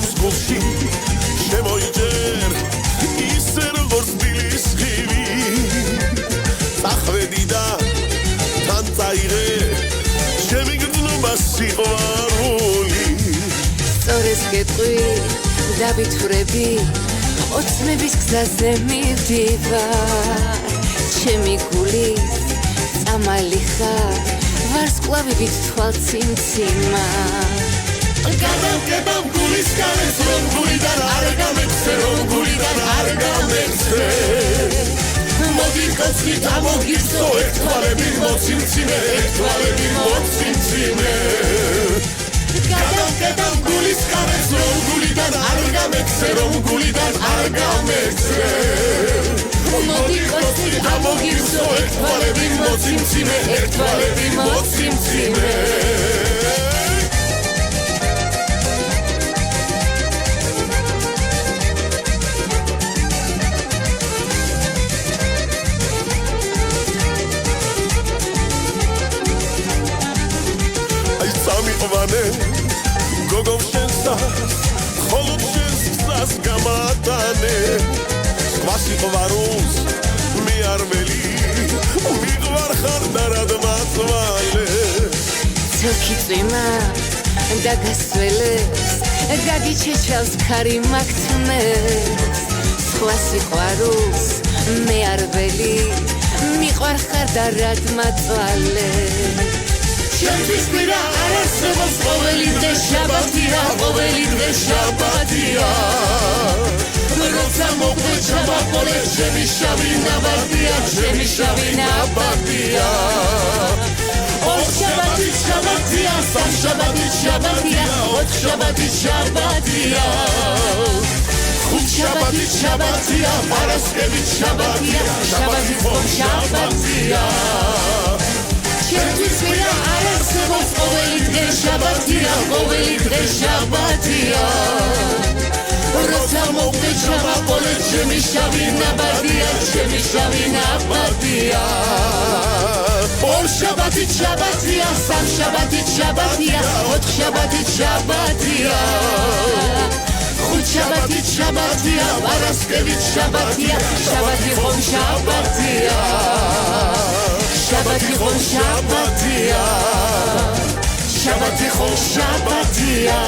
მის გულში შემოიჯერ ისე როგორც დილის ხივი წახვედი და თან წაიღე ჩემი გრძნობა სიყვარული სწორეს გეტყვი დაბითვრები ოცნების გზაზე მივდივარ ჩემი გულის წამალი ხარ ვარსკვლავებით თვალციმციმა გადავკებამ გულის განეს რომ გულიდან არ გამეცე რომ გულიდან არ გამეცე მოდი კოცნით ამოგირსო ერთვალები მოციმციმე ერთვალები მოციმციმე გადავკებამ გულის განეს რომ გულიდან არ გამეცე რომ გულიდან არ გამეცე მოდი კოცნით ამოგირსო ერთვალები მოციმციმე ერთვალები მოციმციმე გოგო შენსა ხოლოდ შენს გზას გამატანე სხვა სიყვარულს მე არ ველი მიყვარ ხარ და რად მაწვალე ცოქი წვიმა და გასველებს გაგიჩეჩავს ქარი მაგთმებს სხვა სიყვარულს მე არ ველი მიყვარ ხარ და რად მაწვალე ჩემთვის კვირა არ არსებობს ყოველი დღე შაბათია ყოველი დღე შაბათია როცა მოყვე ჩამაყოლე ჩემი შავი ნაბადია ჩემი შავი ნაბადია ორ შაბათი შაბათია სამ შაბათი შაბათია ოთხ შაბათი შაბათია ხუთ შაბათი შაბათია პარასკევი შაბათია შაბათი ხომ შაბათია ჩემთვის კვირა არ არსებობს ყოველი დღე შაბათია ყოველი დღე შაბათია როცა მოყვე ჩამაყოლე ჩემი შავი ნაბადია ჩემი შავი ნაბადია ორ შაბათი შაბათია სამ შაბათი შაბათია ოთხ შაბათი შაბათია ხუთ შაბათი შაბათია პარასკევი შაბათია შაბათი ხომ შაბათია შაბათი ხომ შაბათია შაბათი ხომ შაბათია